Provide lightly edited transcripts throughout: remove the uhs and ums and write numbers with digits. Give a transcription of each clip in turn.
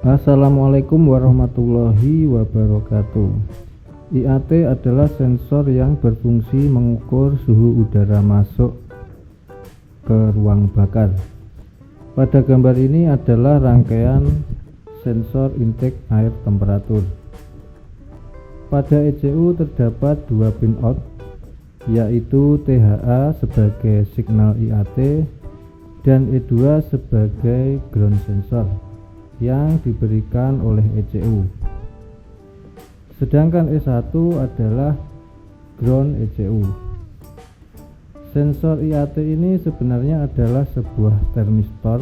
Assalamualaikum warahmatullahi wabarakatuh. IAT adalah sensor yang berfungsi mengukur suhu udara masuk ke ruang bakar. Pada gambar ini adalah rangkaian sensor intake air temperatur. Pada ECU terdapat dua pin out, yaitu THA sebagai signal IAT dan E2 sebagai ground sensor yang diberikan oleh ECU. Sedangkan E1 adalah ground ECU. Sensor IAT ini sebenarnya adalah sebuah termistor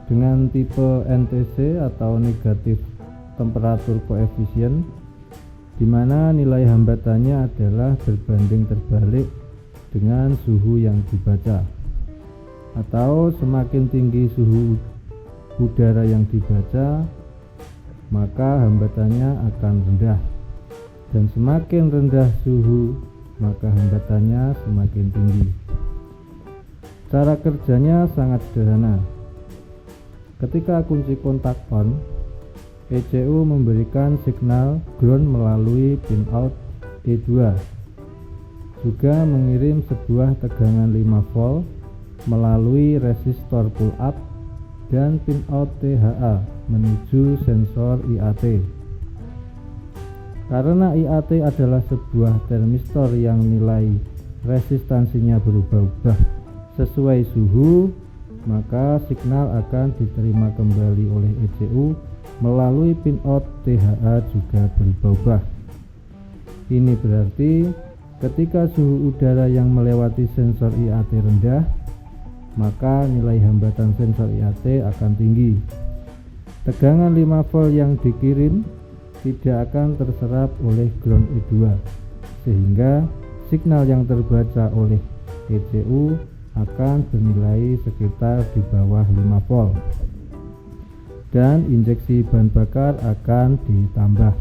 dengan tipe NTC atau negatif temperatur koefisien, di mana nilai hambatannya adalah berbanding terbalik dengan suhu yang dibaca, atau semakin tinggi suhu udara yang dibaca, maka hambatannya akan rendah, dan semakin rendah suhu maka hambatannya semakin tinggi. Cara kerjanya sangat sederhana. Ketika kunci kontak on, ECU memberikan signal ground melalui pin out E2, juga mengirim sebuah tegangan 5 volt melalui resistor pull up dan pin out THA menuju sensor IAT. Karena IAT adalah sebuah termistor yang nilai resistansinya berubah-ubah sesuai suhu, maka signal akan diterima kembali oleh ECU melalui pin out THA juga berubah-ubah. Ini berarti ketika suhu udara yang melewati sensor IAT rendah, maka nilai hambatan sensor IAT akan tinggi. Tegangan 5 volt yang dikirim tidak akan terserap oleh ground E2, sehingga signal yang terbaca oleh ECU akan bernilai sekitar di bawah 5 volt, dan injeksi bahan bakar akan ditambah.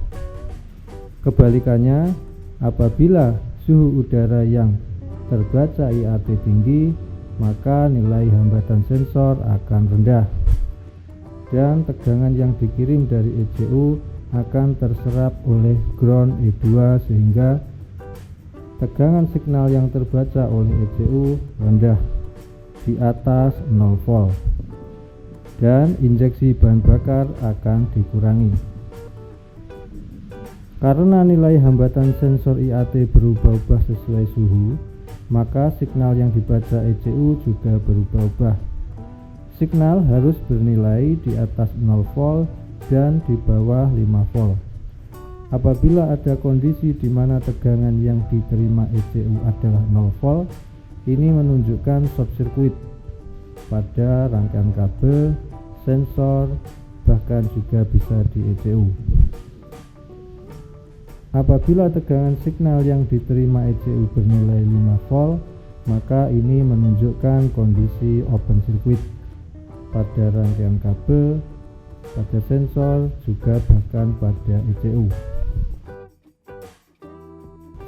Kebalikannya, apabila suhu udara yang terbaca IAT tinggi, maka nilai hambatan sensor akan rendah, dan tegangan yang dikirim dari ECU akan terserap oleh ground E2, sehingga tegangan signal yang terbaca oleh ECU rendah di atas 0 volt, dan injeksi bahan bakar akan dikurangi. Karena nilai hambatan sensor IAT berubah-ubah sesuai suhu, maka signal yang dibaca ECU juga berubah-ubah. Signal harus bernilai di atas 0 volt dan di bawah 5 volt. Apabila ada kondisi di mana tegangan yang diterima ECU adalah 0 volt, ini menunjukkan short circuit pada rangkaian kabel, sensor, bahkan juga bisa di ECU. Apabila tegangan signal yang diterima ECU bernilai 5 volt, maka ini menunjukkan kondisi open circuit pada rangkaian kabel, pada sensor, juga bahkan pada ECU.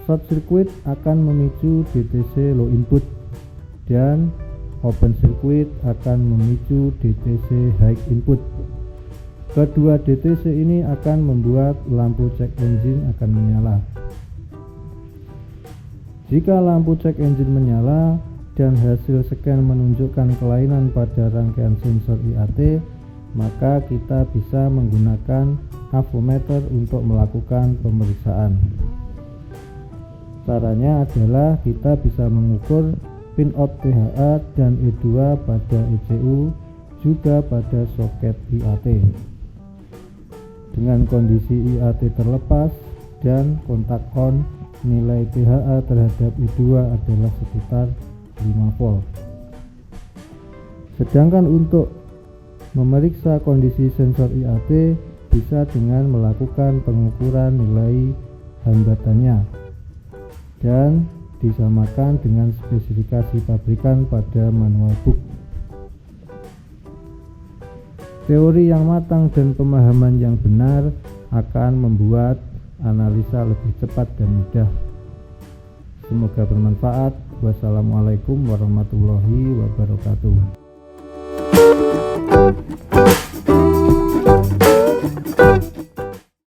Short circuit akan memicu DTC low input, dan open circuit akan memicu DTC high input. Kedua DTC ini akan membuat lampu check engine akan menyala. Jika lampu check engine menyala dan hasil scan menunjukkan kelainan pada rangkaian sensor IAT, maka kita bisa menggunakan avometer untuk melakukan pemeriksaan. Caranya adalah kita bisa mengukur pin out THA dan E2 pada ECU, juga pada soket IAT. Dengan kondisi IAT terlepas dan kontak on, nilai THA terhadap E2 adalah sekitar 5 volt. Sedangkan untuk memeriksa kondisi sensor IAT bisa dengan melakukan pengukuran nilai hambatannya dan disamakan dengan spesifikasi pabrikan pada manual book. Teori yang matang dan pemahaman yang benar akan membuat analisa lebih cepat dan mudah. Semoga bermanfaat. Wassalamualaikum warahmatullahi wabarakatuh.